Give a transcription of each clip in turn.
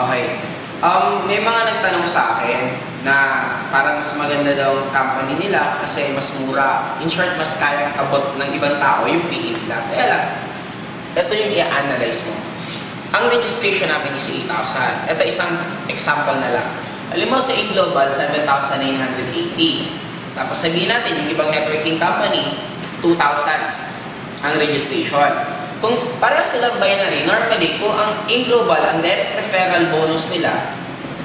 Okay. May mga nagtanong sa akin na parang mas maganda daw ang company nila kasi mas mura. In short, mas kayang abot ng ibang tao yung PE nila. Kaya lang, ito yung i-analyze mo. Ang registration namin is 8,000. Ito isang example na lang. Alam mo, sa A-Global, 7,980. Tapos sabihin natin, yung ibang networking company, 2,000 ang registration. Kung pareho silang binary, normally, kung ang A-Global, ang direct referral bonus nila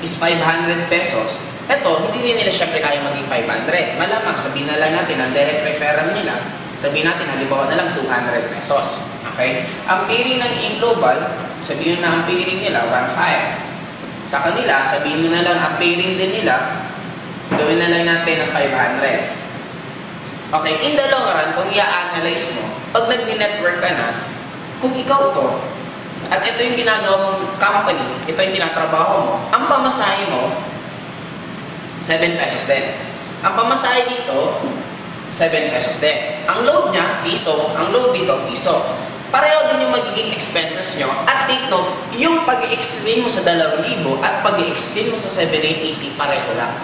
is 500 pesos, eto, hindi rin nila syempre kaya maging 500. Malamang, sabihin na lang natin, ang direct referral nila, sabihin natin, halimbawa na lang 200 pesos. Okay? Ang pairing ng A-Global, sabihin na ang pairing nila, 1.5. Sa kanila, sabihin mo na lang, ang pairing din nila, gawin na lang natin ng 500. Okay, in the long run, kung i-analyze mo, pag nag-network ka na, kung ikaw to, at ito yung ginagawa mong company, ito yung tinatrabaho mo, ang pamasahe mo, 7 pesos din. Ang pamasahe dito, 7 pesos din. Ang load niya, piso. Ang load dito, piso. Pareho din yung magiging expenses nyo. At take note, yung pag-i-explain mo sa 2,000 at pag-i-explain mo sa 7,880, pareho lang.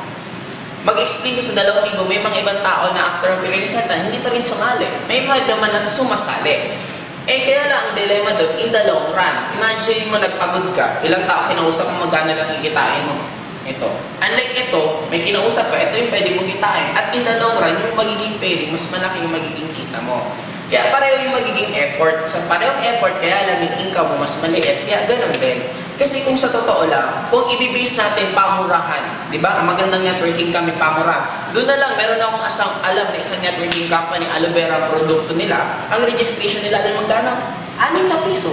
Mag-explain ko sa 2,000, may mga ibang tao na after pinag-resenta, hindi pa rin sumali. May mga naman na sumasali. Kaya lang ang dilema doon, in the long run, imagine mo nagpagod ka, ilang tao kinausap mo, magkano lang kikitain mo. Ito. Unlike ito, may kinausap ka, ito yung pwede mong kitain. At in the long run, yung magiging pairing, mas malaki yung magiging kita mo. Kaya pareho yung magiging effort. So parehong effort, kaya lang yung income mo mas maliit. Kaya ganun din. Kasi kung sa totoo lang, kung i-base natin pamurahan, di ba? Ang magandang networking kami pamurahan. Doon na lang, meron akong alam na isang networking company, aloe vera produkto nila, ang registration nila ay magkano? 6 na piso.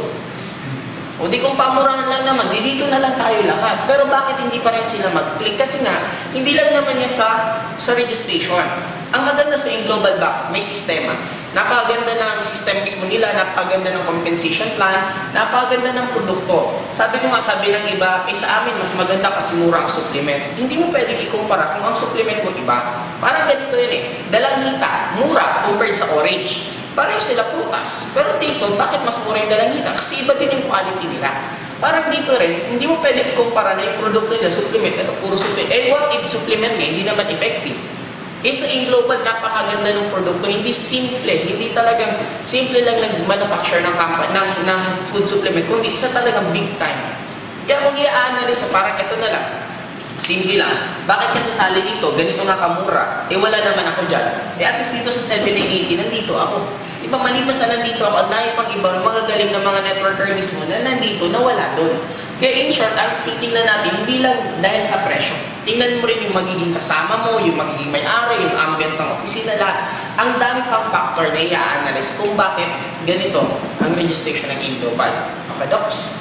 O di kung pamurahan lang naman, di dito na lang tayo lahat. Pero bakit hindi pa rin sila mag-click? Kasi nga, hindi lang naman yan sa registration. Ang maganda sa global back, may sistema. Napakaganda ng system mismo nila, napakaganda ng compensation plan, napakaganda ng produkto. Sabi ko nga, sabi ng iba, sa amin mas maganda kasi mura ang supplement. Hindi mo pwedeng ikumpara kung ang supplement mo iba. Parang ganito yun Dalanghita, mura compared sa orange. Pareho sila prutas. Pero dito, bakit mas mura yung dalanghita? Kasi iba din yung quality nila. Parang dito rin, hindi mo pwedeng ikumpara na yung produkto nila, supplement, ito puro supplement. What if supplement niya, hindi naman effective? Sa global, napakaganda ng produkto. Hindi simple. Hindi talagang simple lang nag-manufacture ng food supplement. Kundi isa talagang big time. Kaya kung i-analyze mo, parang ito na lang. Simple lang. Bakit ka sasali dito? Ganito nga kamura. Wala naman ako dyan. At least dito sa 780, nandito ako. Diba, maliban sa nandito ako, ang dahil pang ibang magagaling ng mga networker mismo na nandito, na wala doon. Kaya in short, ang titingnan natin, hindi lang dahil sa presyo. Tingnan mo rin yung magiging kasama mo, yung magiging may-ari, yung ambience ng opisina, lahat. Ang dami pang factor na i-analyze kung bakit ganito ang registration ng global. Okay, Docs?